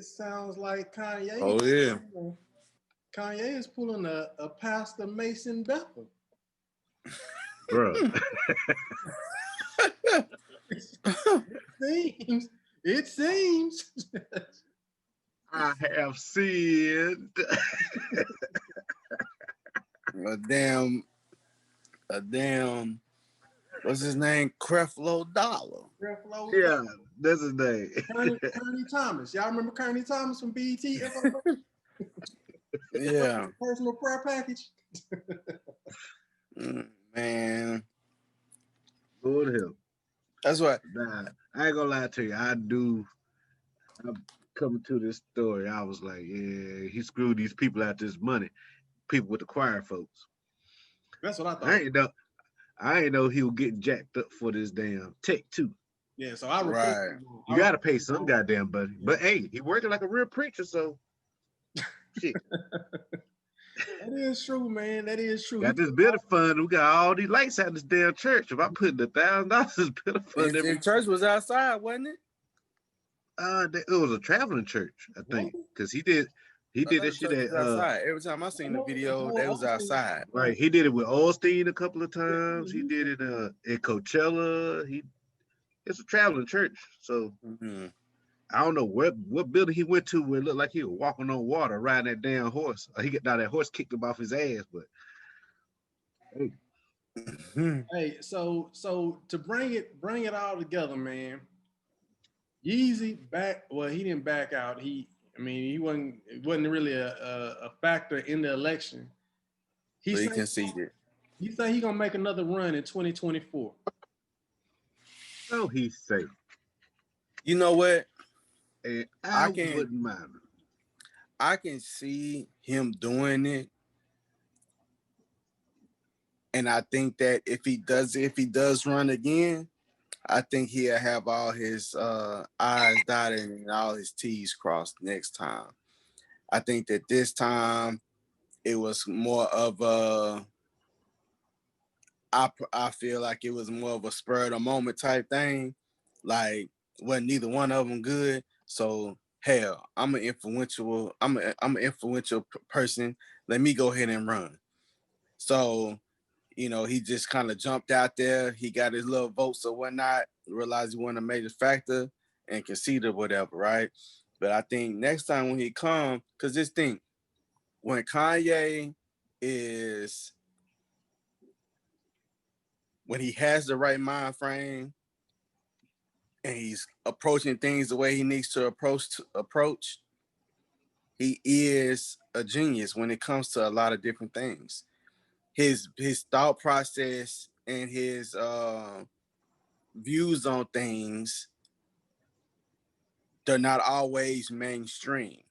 It sounds like Kanye. Oh yeah. Kanye is pulling a Pastor Mason Bethel. bro. Seems. It seems. I have sinned. a damn, a damn. What's his name? Creflo Dollar. Creflo Yeah, that's his name. Kearney Thomas. Y'all remember Kearney Thomas from BET? Yeah. Personal prayer package. Man, Lord help. that's what. Nah, I ain't gonna lie to you. I'm coming to this story. I was like, yeah, he screwed these people out this money. People with the choir folks. That's what I thought. I ain't know he was getting jacked up for this damn tech too. Yeah, so I report. Right. You gotta pay some goddamn buddy. Yeah. But hey, he working like a real preacher, so shit. That is true, man. That is true. Got this bitter fund. We got all these lights out this damn church. If I put $1,000 bitter fund, The church was outside, wasn't it? It was a traveling church, I think, because he did that shit at outside. Every time I seen the video, they was outside. Right, he did it with Osteen a couple of times. He did it at Coachella. It's a traveling church, so I don't know what building he went to where it looked like he was walking on water, riding that damn horse. He got that horse kicked him off his ass, but hey. Hey, so to bring it all together, man. Yeezy he didn't back out. He wasn't really a factor in the election. He conceded. You think he gonna make another run in 2024? No, he's safe. You know what? And I wouldn't mind. I can see him doing it. And I think that if he does run again, I think he'll have all his I's dotted and all his T's crossed next time. I think that this time it was more of a, I feel like it was more of a spur of the moment type thing. Like, wasn't neither one of them good. So hell, I'm an influential person. Let me go ahead and run. So, he just kind of jumped out there. He got his little votes or whatnot, realized he wasn't a major factor and conceded whatever, right? But I think next time when he comes, because this thing, when Kanye when he has the right mind frame and he's approaching things the way he needs to approach, he is a genius when it comes to a lot of different things. His thought process and his views on things, they're not always mainstream.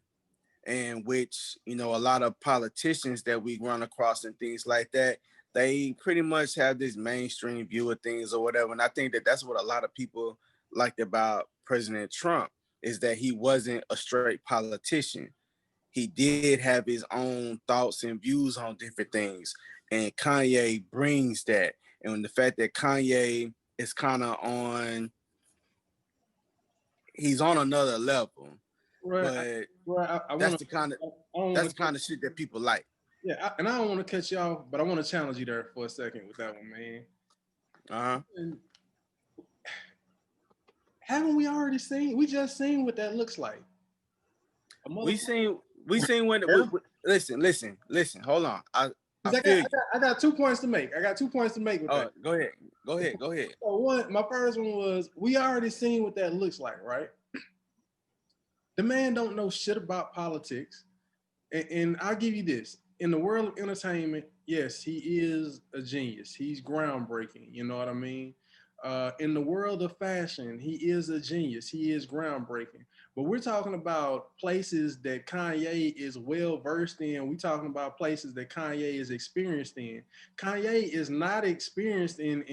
And which, a lot of politicians that we run across and things like that, they pretty much have this mainstream view of things or whatever. And I think that that's what a lot of people liked about President Trump, is that he wasn't a straight politician. He did have his own thoughts and views on different things. And Kanye brings that. And the fact that Kanye is kind of he's on another level. Right. But that's the kind of shit that people like. Yeah, and I don't want to cut you off, but I want to challenge you there for a second with that one, man. And haven't we already seen? We just seen what that looks like. We seen when. Listen. Hold on. I got 2 points to make. With that. Go ahead. So my first one was, we already seen what that looks like, right? The man don't know shit about politics, and I'll give you this: in the world of entertainment, yes, he is a genius. He's groundbreaking. You know what I mean? In the world of fashion, he is a genius. He is groundbreaking. But we're talking about places that Kanye is well versed in. We're talking about places that Kanye is experienced in. Kanye is not experienced in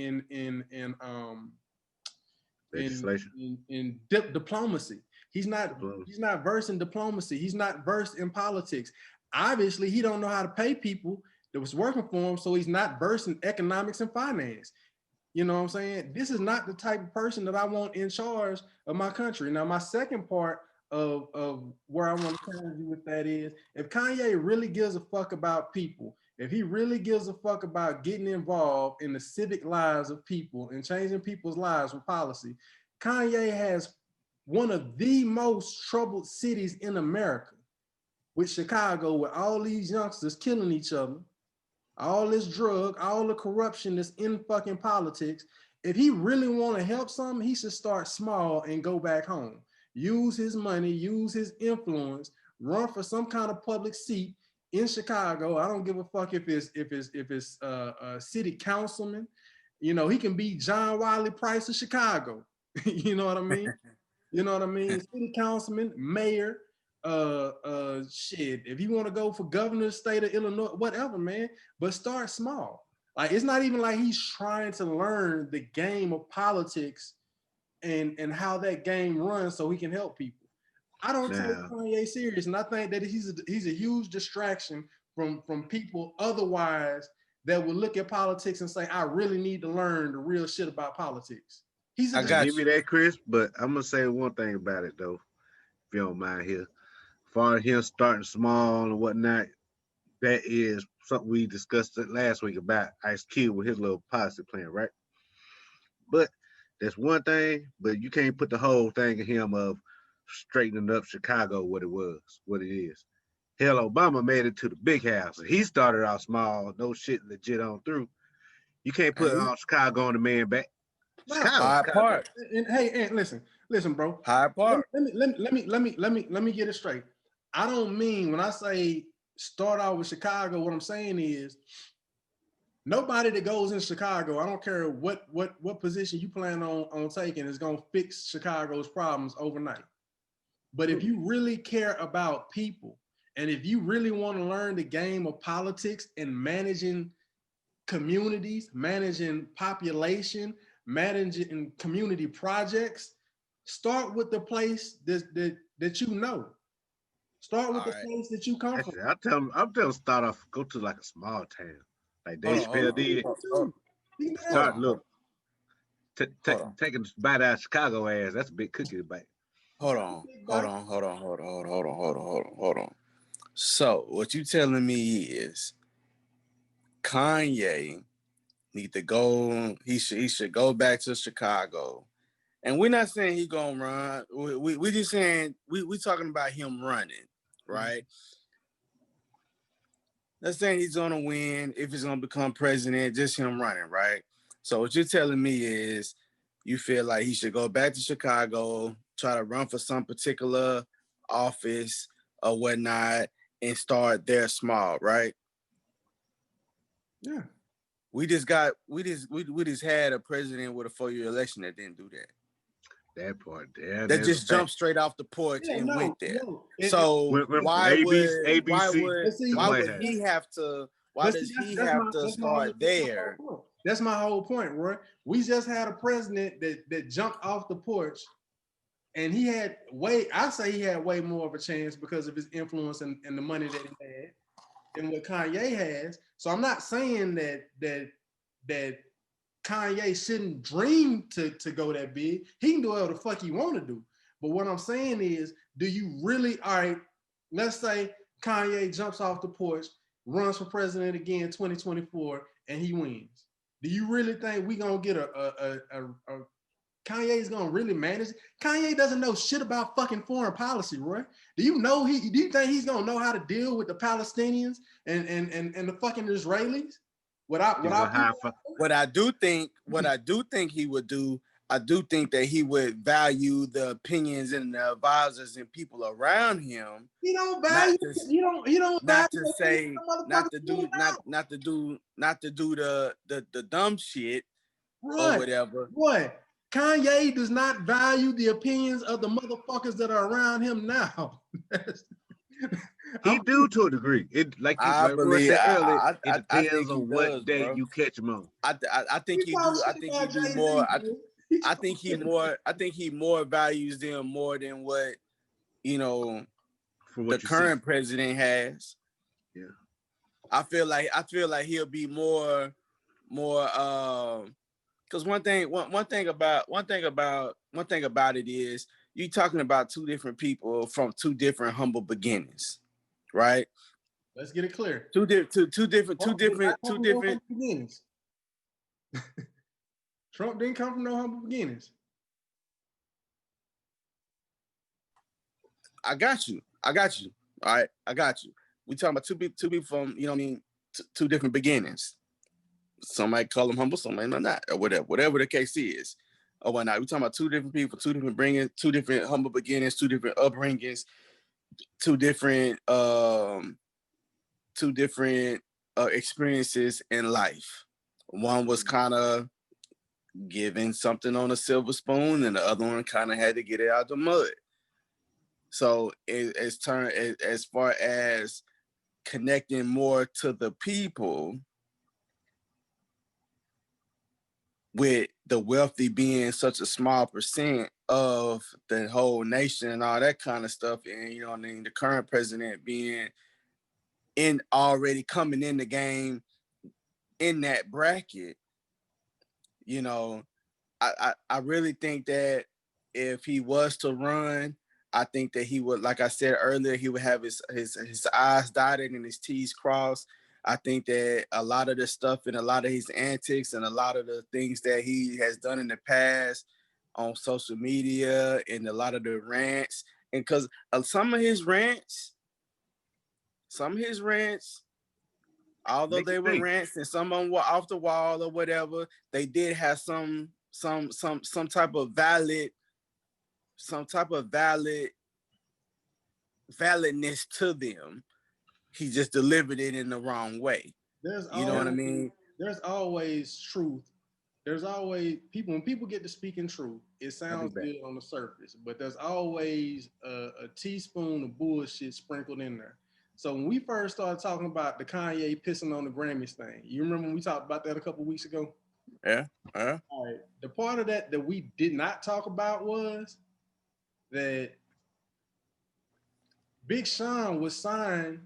diplomacy. He's not versed in diplomacy. He's not versed in politics. Obviously, he don't know how to pay people that was working for him, so he's not versed in economics and finance. You know what I'm saying? This is not the type of person that I want in charge of my country. Now, my second part of where I want to challenge you with that is, if Kanye really gives a fuck about people, if he really gives a fuck about getting involved in the civic lives of people and changing people's lives with policy, Kanye has one of the most troubled cities in America, with Chicago, with all these youngsters killing each other, all this drug, all the corruption that's in fucking politics. If he really want to help something, he should start small and go back home. Use his money, use his influence, run for some kind of public seat in Chicago. I don't give a fuck if it's a city councilman. You know, he can be John Wiley Price of Chicago. You know what I mean? You know what I mean? City councilman, mayor, shit. If you want to go for governor, state of Illinois, whatever, man. But start small. Like, it's not even like he's trying to learn the game of politics and how that game runs so he can help people. I don't take Kanye serious, and I think that he's a huge distraction from people otherwise that will look at politics and say, I really need to learn the real shit about politics. I give you that, Chris, but I'm gonna say one thing about it though, if you don't mind here. Far as him starting small and whatnot, that is something we discussed last week about Ice Cube with his little policy plan, right? But that's one thing, but you can't put the whole thing in him of straightening up Chicago what it is. Hell, Obama made it to the big house. He started out small, no shit legit on through. You can't put all Chicago on the man back. Chicago. And hey, listen, bro. Hyde Park. Let me get it straight. I don't mean when I say start out with Chicago. What I'm saying is nobody that goes in Chicago, I don't care what position you plan on taking, is gonna fix Chicago's problems overnight. But if you really care about people, and if you really want to learn the game of politics and managing communities, managing population, managing community projects, start with the place that you know. Start with the place that you come from. I'm telling start off, go to like a small town. Like Dave Chappelle did. Start look. Taking bite out Chicago ass. That's a big cookie to bite. Hold on. So what you telling me is Kanye need to go. He should go back to Chicago. And we're not saying he gonna run. We just saying we talking about him running, right? Not saying he's gonna win if he's gonna become president, just him running, right? So what you're telling me is you feel like he should go back to Chicago, try to run for some particular office or whatnot, and start there small, right? Yeah. We just had a president with a 4-year election that didn't do that. That part there. That just jumped straight off the porch and went there. So why would he have to? Why does he have to start there? That's my whole point, Roy. We just had a president that jumped off the porch, and he had way more of a chance because of his influence and the money that he had than what Kanye has. So I'm not saying that Kanye shouldn't dream to go that big. He can do whatever the fuck he want to do. But what I'm saying is, do you really, all right, let's say Kanye jumps off the porch, runs for president again 2024, and he wins. Do you really think we gonna get a Kanye's gonna really manage? Kanye doesn't know shit about fucking foreign policy, Roy. Do you think he's gonna know how to deal with the Palestinians and the fucking Israelis? What I do think he would do, I do think that he would value the opinions and the advisors and people around him. He don't value. Not to do the dumb shit or whatever. What? Kanye does not value the opinions of the motherfuckers that are around him now. He do to a degree. It like I said earlier. It depends on what day you catch him on. I think he do. I think he do more. I think he more values them more than what the current president has. Yeah. I feel like he'll be more Because one thing about it is you talking about two different people from two different humble beginnings, right? Let's get it clear. Two different, Humble beginnings. Trump didn't come from no humble beginnings. I got you. All right, I got you. We talking about two people from, you know what I mean, two different beginnings. Some might call them humble, some might not, or whatever the case is, or whatnot. We talking about two different people, two different humble beginnings, two different upbringings, two different experiences in life. One was kind of given something on a silver spoon, and the other one kind of had to get it out the mud. So as far as connecting more to the people, with the wealthy being such a small percent of the whole nation and all that kind of stuff, and you know what I mean, the current president being in already coming in the game in that bracket, you know, I really think that if he was to run, I think that he would, like I said earlier, he would have his I's dotted and his T's crossed. I think that a lot of the stuff and a lot of his antics and a lot of the things that he has done in the past on social media and a lot of the rants, and because some of his rants, although they were rants and some of them were off the wall or whatever, they did have some type of validness to them. He just delivered it in the wrong way. You know what I mean? There's always truth. There's always people, when people get to speaking truth, it sounds good on the surface, but there's always a teaspoon of bullshit sprinkled in there. So when we first started talking about the Kanye pissing on the Grammys thing, you remember when we talked about that a couple weeks ago? Yeah. All right. The part of that we did not talk about was that Big Sean was signed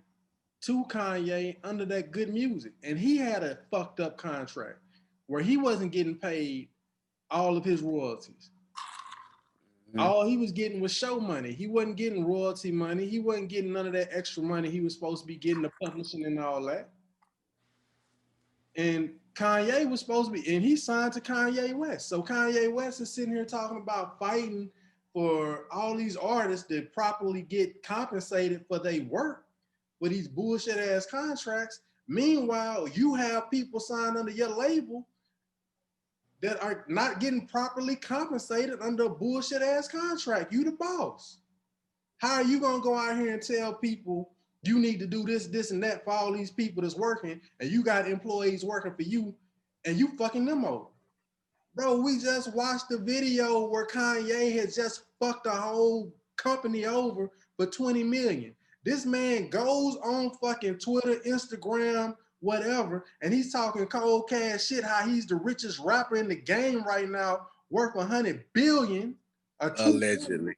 to Kanye under that Good Music, and he had a fucked up contract where he wasn't getting paid all of his royalties. All he was getting was show money. He wasn't getting royalty money. He wasn't getting none of that extra money he was supposed to be getting, the publishing and all that. And Kanye was supposed to be, and he signed to Kanye West. So Kanye West is sitting here talking about fighting for all these artists to properly get compensated for their work with these bullshit ass contracts. Meanwhile, you have people signed under your label that are not getting properly compensated under a bullshit ass contract. You the boss. How are you gonna go out here and tell people you need to do this, this, and that for all these people that's working, and you got employees working for you, and you fucking them over? Bro, we just watched the video where Kanye has just fucked a whole company over for 20 million. This man goes on fucking Twitter, Instagram, whatever, and he's talking cold cash shit, how he's the richest rapper in the game right now, worth 100 billion. Allegedly.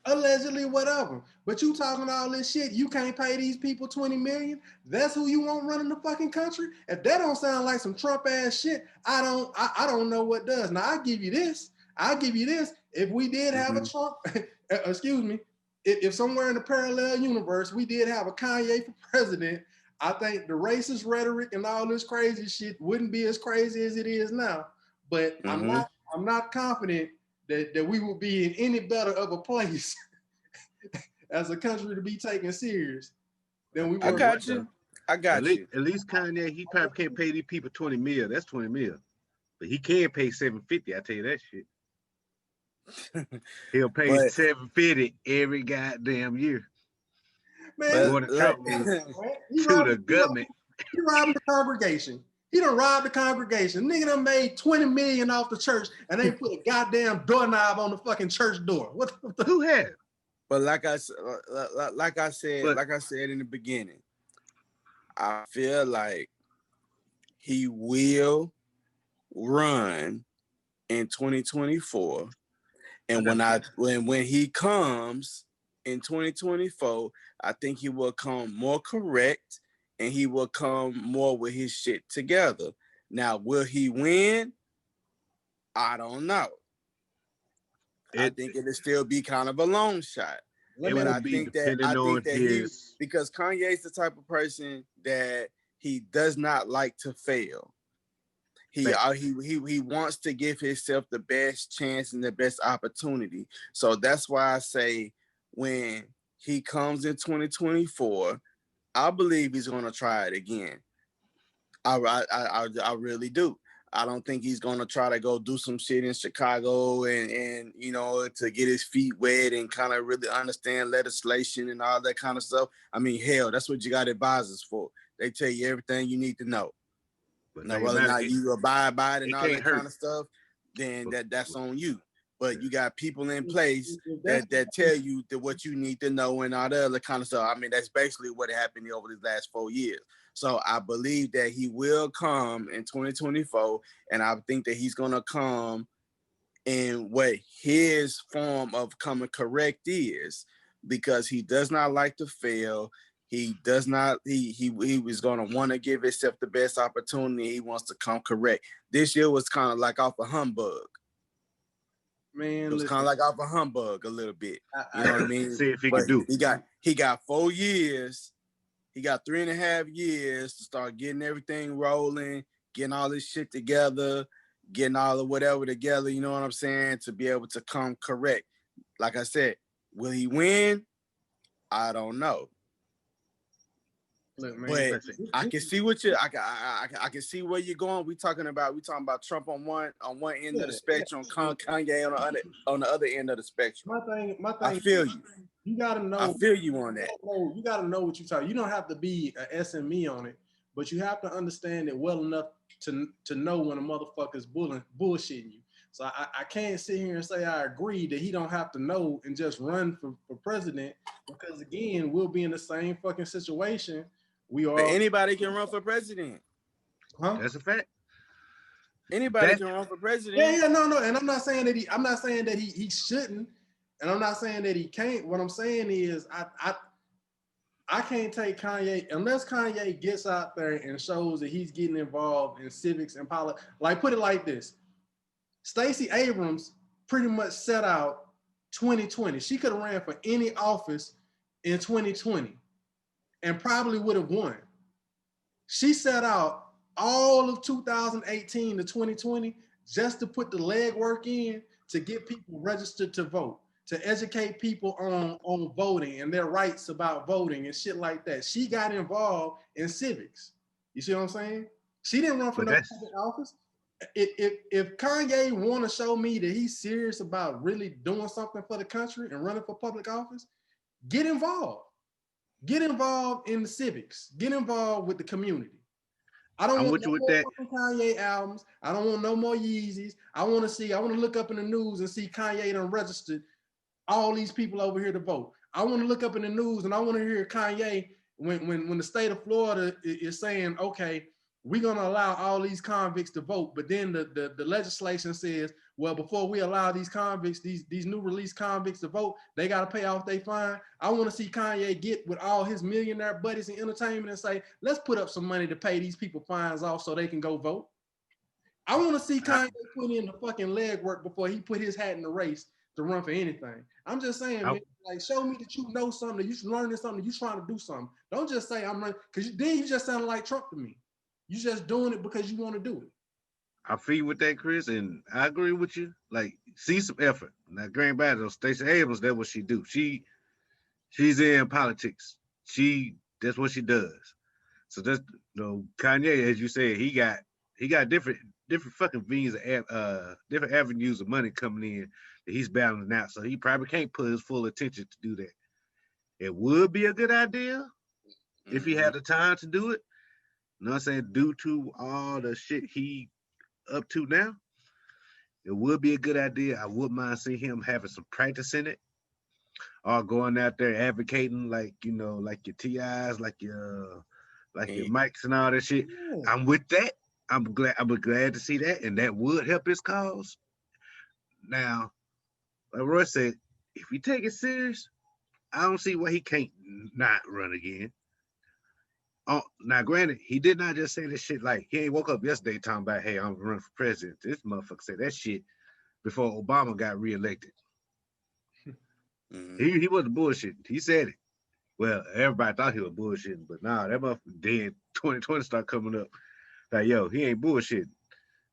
Allegedly, whatever. But you talking all this shit, you can't pay these people 20 million. That's who you want running the fucking country. If that don't sound like some Trump ass shit, I don't know what does. Now I'll give you this. If we did have a Trump, excuse me, if somewhere in the parallel universe we did have a Kanye for president, I think the racist rhetoric and all this crazy shit wouldn't be as crazy as it is now. But I'm not confident that we will be in any better of a place as a country to be taken serious than we were. I got you. At least Kanye, he probably can't pay these people 20 mil. That's 20 mil. But he can pay 750. I tell you that shit. He'll pay 750 every goddamn year. Man, to the government. He robbed the congregation. He done robbed the congregation. Nigga done made 20 million off the church and they put a goddamn doorknob on the fucking church door. What the Who had? But like I said in the beginning, I feel like he will run in 2024. And when he comes in 2024, I think he will come more correct and he will come more with his shit together. Now, will he win? I don't know. I It think it'll still be kind of a long shot. it But will I be think that depending on his. because Kanye's the type of person that he does not like to fail. He wants to give himself the best chance and the best opportunity. So that's why I say when he comes in 2024, I believe he's gonna try it again. I really do. I don't think he's gonna try to go do some shit in Chicago and to get his feet wet and kind of really understand legislation and all that kind of stuff. I mean, hell, that's what you got advisors for. They tell you everything you need to know. But Now, think whether or about not it, you abide by it and it all can't that hurt. kind of stuff, then But, that's on you. But yeah. you got people in place If that's that tell you that what you need to know and all the other kind of stuff. I mean, that's basically what happened over these last 4 years. So I believe that he will come in 2024, and I think that he's gonna come in what his form of coming correct is, because he does not like to fail. He does not. He was gonna want to give himself the best opportunity. He wants to come correct. This year was kind of like off a humbug. It man, was kind listen, of like off a humbug a little bit. You know what I mean? See if he But can do. he got 4 years. He got 3.5 years to start getting everything rolling, getting all this shit together, getting all of whatever together. You know what I'm saying? To be able to come correct. Like I said, will he win? I don't know. look, man. But Listen, I can see what you I can see where you're going. We talking about Trump on one end of the Yeah. spectrum, Kanye on the other end of the spectrum. My I thing, feel you. you gotta I know. feel you on that. You gotta know what you're talking. You don't have to be an SME on it, but you have to understand it well enough to know when a motherfucker's bullshitting you. So I can't sit here and say I agree that he don't have to know and just run for president, because again, we'll be in the same fucking situation. We But are, anybody can run for president. huh? that's a fact. Anybody That can run for Yeah, president. yeah, no, no. And I'm not saying that he shouldn't, and I'm not saying that he can't. What I'm saying is I can't take Kanye unless Kanye gets out there and shows that he's getting involved in civics and politics. Like, put it like this: Stacey Abrams pretty much set out 2020. She could have ran for any office in 2020 and probably would have won. She set out all of 2018 to 2020 just to put the legwork in to get people registered to vote, to educate people on voting and their rights about voting and shit like that. She got involved in civics. You see what I'm saying? She didn't run for but no that's public office. If Kanye want to show me that he's serious about really doing something for the country and running for public office, get involved. Get involved in the civics. Get involved with the community. I don't I'm want with no you with more that. fucking Kanye albums. I don't want no more Yeezys. I want to look up in the news and see Kanye done registered all these people over here to vote. I want to look up in the news and I want to hear Kanye when the state of Florida is saying, okay, we're gonna allow all these convicts to vote, but then the legislation says, well, before we allow these convicts, these new released convicts to vote, they gotta pay off their fine. I want to see Kanye get with all his millionaire buddies in entertainment and say, let's put up some money to pay these people fines off so they can go vote. I want to see I, Kanye put in the fucking legwork before he put his hat in the race to run for anything. I'm just saying, I, man, like, show me that you know something, that you learning something, you trying to do something. Don't just say I'm running, because then you just sound like Trump to me. You just doing it because you want to do it. I feel with that, Chris, and I agree with you. Like, see some effort. Now, Grand Battle, Stacey Abrams, that's what she do. She's in politics. That's what she does. So that's Kanye, as you said, he got different fucking veins of different avenues of money coming in that he's balancing out. So he probably can't put his full attention to do that. It would be a good idea if he Mm-hmm. had the time to do it. You know what I'm saying? Due to all the shit he up to now, it would be a good idea. I wouldn't mind seeing him having some practice in it, or going out there advocating like like your TIs, like your And mics and all that shit. Yeah. I'm with that. I'm glad to see that, and that would help his cause. Now, like Roy said, if he take it serious, I don't see why he can't not run again. Oh, now granted, he did not just say this shit like he ain't woke up yesterday talking about, hey, I'm running for president. This motherfucker said that shit before Obama got reelected. Mhm. He wasn't bullshitting. He said it. Well, everybody thought he was bullshitting, but nah, that motherfucker then 2020 start coming up. Like, yo, he ain't bullshitting.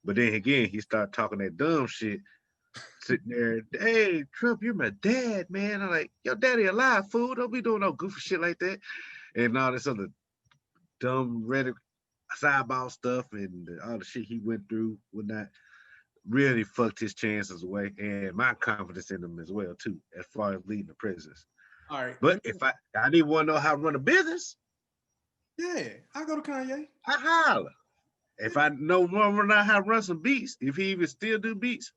But then again, he started talking that dumb shit, sitting there, hey, Trump, you're my dad, man. I'm like, your daddy alive, fool. Don't be doing no goofy shit like that. And all this other dumb Reddit sideball stuff and all the shit he went through would not really fucked his chances away and my confidence in him as well too, as far as leading the presidency. All right, But if I didn't want to know how to run a business, yeah, I go to Kanye. I holler. If I know more how to run some beats, if he even still do beats,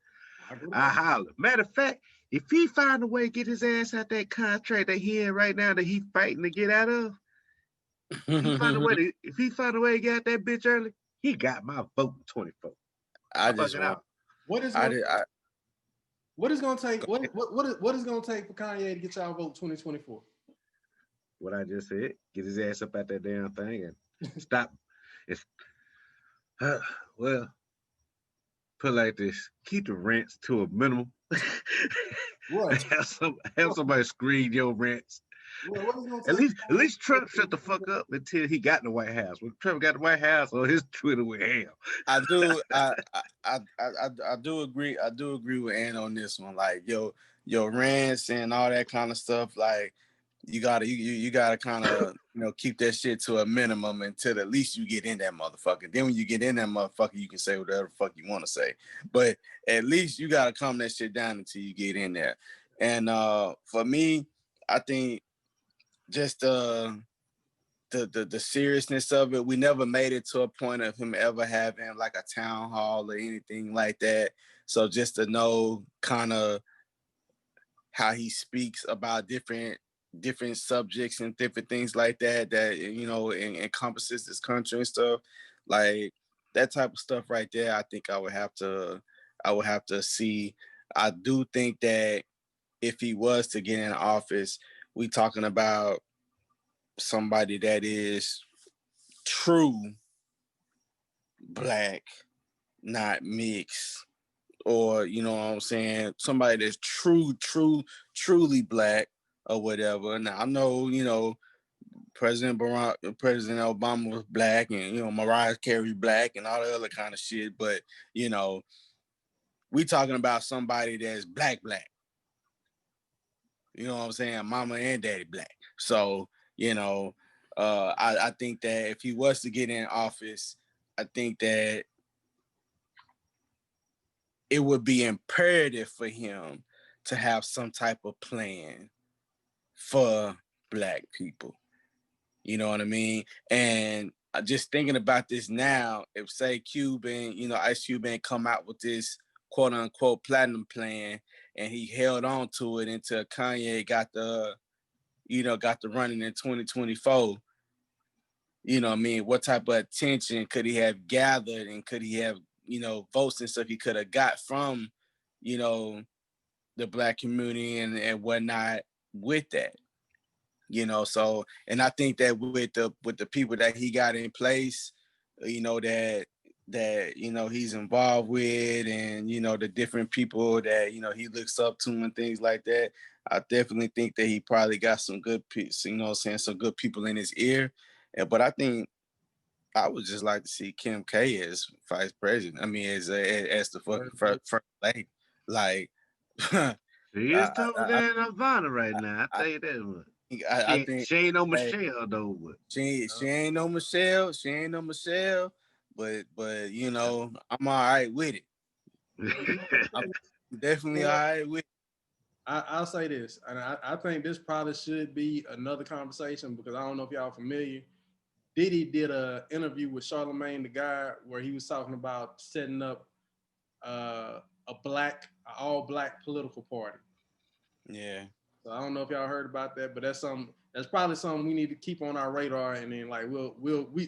I go to I Kanye. holler. Matter of fact, if he find a way to get his ass out that contract that he in right now that he fighting to get out of, if he find a way to get out that bitch early, he got my vote in 24. I I'm just fucking want. out. What is I going? did. What is going to take? What is going to take for Kanye to get y'all vote 2024? What I just said, get his ass up out that damn thing and stop. It's well, put it like this: keep the rents to a minimum. What? have somebody screen your rents. What is going to At take? least at least Trump shut the fuck up until he got in the White House. When Trump got in the White House, or his Twitter went ham. I do. I do agree. I do agree with Ann on this one. Like your rants and all that kind of stuff. Like you gotta kind of keep that shit to a minimum until at least you get in that motherfucker. Then when you get in that motherfucker, you can say whatever the fuck you want to say. But at least you gotta calm that shit down until you get in there. And for me, I think just the seriousness of it. We never made it to a point of him ever having like a town hall or anything like that. So just to know kind of how he speaks about different subjects and different things like that encompasses this country and stuff, like that type of stuff right there. I think I would have to see. I do think that if he was to get in office, we talking about somebody that is true black, not mixed, or what I'm saying, somebody that's truly black or whatever. Now I know, President Obama was black, and Mariah Carey black, and all the other kind of shit. But we talking about somebody that's black. You know what I'm saying? Mama and daddy black. So, I think that if he was to get in office, I think that it would be imperative for him to have some type of plan for black people. You know what I mean? And just thinking about this now, if say Cuban, Ice Cuban come out with this quote unquote platinum plan and he held on to it until Kanye got the running in 2024, what I mean? What type of attention could he have gathered, and could he have, votes and stuff he could have got from, you know, the black community and whatnot with that? So, and I think that with the people that he got in place, that he's involved with, and the different people that he looks up to and things like that, I definitely think that he probably got some good saying some good people in his ear. But I think I would just like to see Kim K as vice president. I mean, as the fucking first lady. Like, I, She is tougher I, than Ivana right now. I I, tell you that one. I think She ain't no that Michelle though, but she ain't no Michelle. She ain't no Michelle. But I'm all right with it. I'm definitely all right with it. I'll say this, and I think this probably should be another conversation because I don't know if y'all familiar. Diddy did a interview with Charlemagne the God where he was talking about setting up all black political party. Yeah. So I don't know if y'all heard about that, but that's probably something we need to keep on our radar, and then like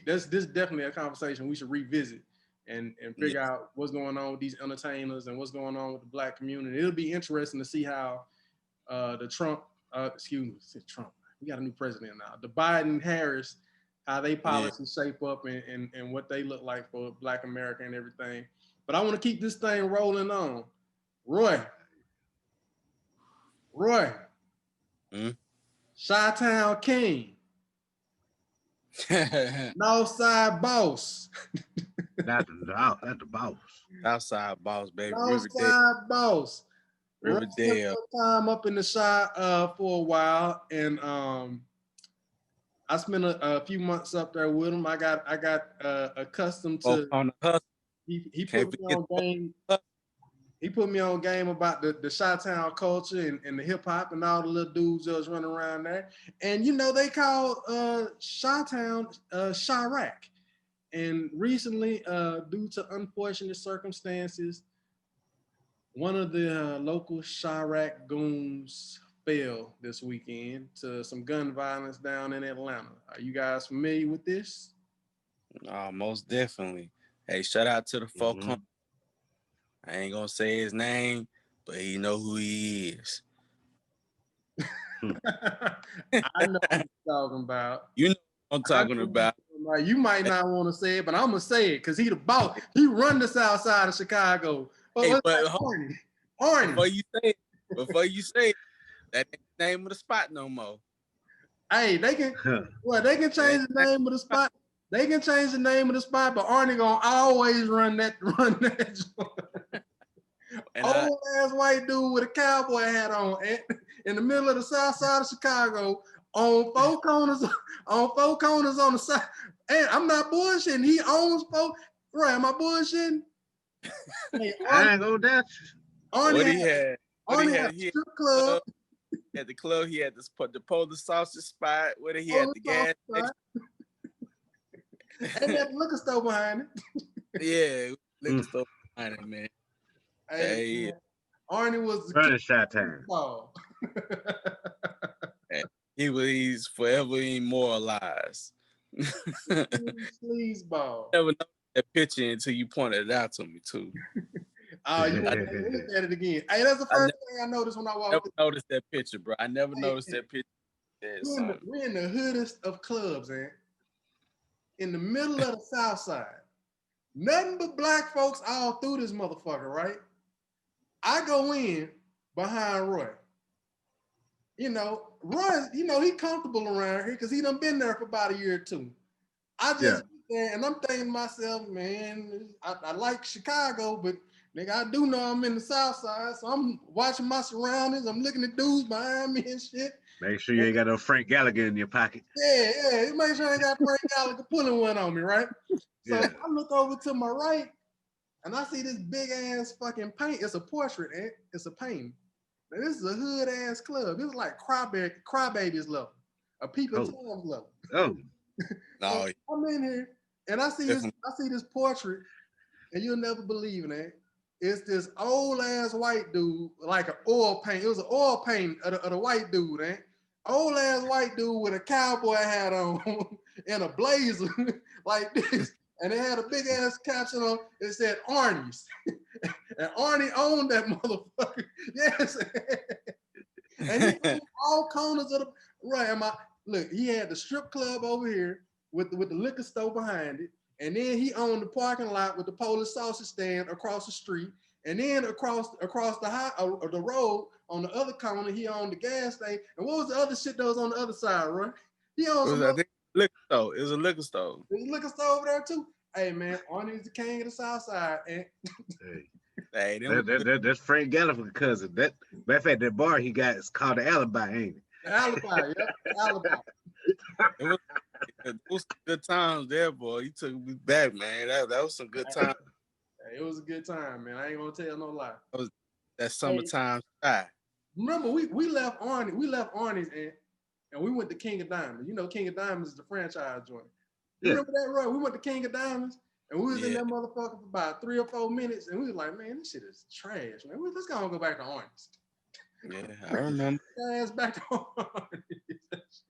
this is definitely a conversation we should revisit and Yeah. figure out what's going on with these entertainers and what's going on with the black community. It'll be interesting to see how the Trump, Trump, we got a new president now. The Biden Harris, how they Yeah. policies shape up and what they look like for Black America and everything. But I want to keep this thing rolling on. Roy, Chi-Town King, Northside Boss. That's the boss. Outside boss, baby. Northside Boss. Roy spent Riverdale. some time up in the shop for a while, and I spent a few months up there with him. I got accustomed to. On the hustle. He Can't put me on game. He put me on game about the Chi-Town culture and the hip hop and all the little dudes that was running around there. And you know they call Chi-Town Chirac. And recently, due to unfortunate circumstances, one of the local Chirac goons fell this weekend to some gun violence down in Atlanta. Are you guys familiar with this? Most definitely. Hey, shout out to the folk. I ain't gonna say his name, but he know who he is. I know what you're talking about. You know what I'm talking about. You might not want to say it, but I'm gonna say it because he the boss. He run the south side of Chicago. Hey, but Arnie. Before you say it, that ain't the name of the spot no more. Hey, they can change the name of the spot. They can change the name of the spot, but Arnie gonna always run that old ass white dude with a cowboy hat on in the middle of the south side of Chicago on four corners on the side. And I'm not bullshitting. He owns four. Right? Am I bullshitting? Hey, I ain't gonna doubt you. Arnie had a strip club. At the club, he had the Polar Sausage spot. Where he had the gas station. And that liquor store behind it. Yeah, liquor store behind it, man. Hey, man. Arnie was running Chi-Town. He's forever immortalized. Sleazeball. Never know that picture until you pointed it out to me too. Oh, you want to look at it again? Hey, that's the first thing I noticed when I walked. Never noticed that picture, bro. I never noticed that picture. We're in the hoodest of clubs, man. In the middle of the South Side. Nothing but black folks all through this motherfucker, right? I go in behind Roy. You know, Roy, he comfortable around here because he done been there for about a year or two. I just sit there and I'm thinking to myself, man, I like Chicago, but nigga, I do know I'm in the South Side, so I'm watching my surroundings. I'm looking at dudes behind me and shit. Make sure you ain't got no Frank Gallagher in your pocket. Yeah. Make sure I ain't got Frank Gallagher pulling one on me, right? So I look over to my right and I see this big ass fucking paint. It's a portrait, it's a painting. Now, this is a hood ass club. This is like Crybabies level, a Peeping Toms level. Oh, no. I'm in here and I see this portrait, and you'll never believe it. It's this old ass white dude, like an oil paint. It was an oil paint of the white dude, old ass white dude with a cowboy hat on and a blazer like this. And it had a big ass caption on it said Arnie's. And Arnie owned that motherfucker. Yes. And he owned all corners of the right. Look, he had the strip club over here with the liquor store behind it. And then he owned the parking lot with the Polish sausage stand across the street. And then across the road on the other corner, he owned the gas station. And what was the other shit that was on the other side, right? He owned liquor store. It was a liquor store. There's a liquor store over there too. Hey man, Arnie's the king of the South Side. Hey, that's Frank Gallagher's cousin. That matter of fact, that bar he got is called the Alibi, ain't it? The Alibi, yep, the Alibi. It was good times there, boy. You took me back, man. That was some good times. It was a good time, man. I ain't gonna tell no lie. That summertime sky. Remember, we left Arnie's and we went to King of Diamonds. You know, King of Diamonds is the franchise joint. You remember that, right? We went to King of Diamonds and we was in that motherfucker for about 3 or 4 minutes, and we was like, man, this shit is trash, man. Let's go back to Arnie's. Yeah, I remember. Back to Arnie's.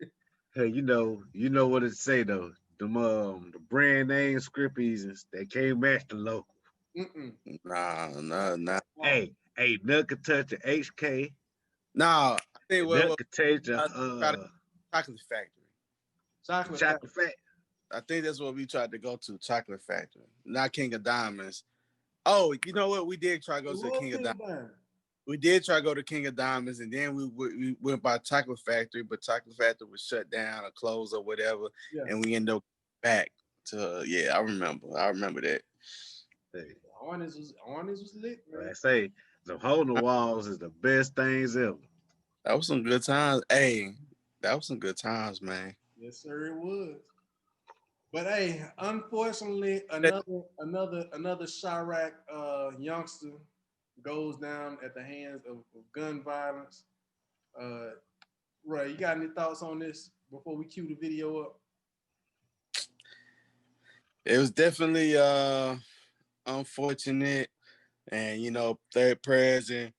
Hey, you know what it say though. The brand name Scrippies, they can't match the local. Nah. Hey, nothing can touch the HK. Nah, I think nothing can touch the Chocolate Factory. Chocolate Factory. I think that's what we tried to go to, Chocolate Factory, not King of Diamonds. Oh, you know what? We did try to go to King of Diamonds. We did try to go to King of Diamonds, and then we went by Chocolate Factory, but Chocolate Factory was shut down or closed or whatever, Yeah. and we ended up back to I remember that. Hey, Orange was lit, like man. I say, the hole in the walls is the best things ever. That was some good times. Hey, that was some good times, man. Yes, sir, it was. But hey, unfortunately, another Chirac youngster goes down at the hands of gun violence. Ray, you got any thoughts on this before we cue the video up? It was definitely unfortunate, and third prayers and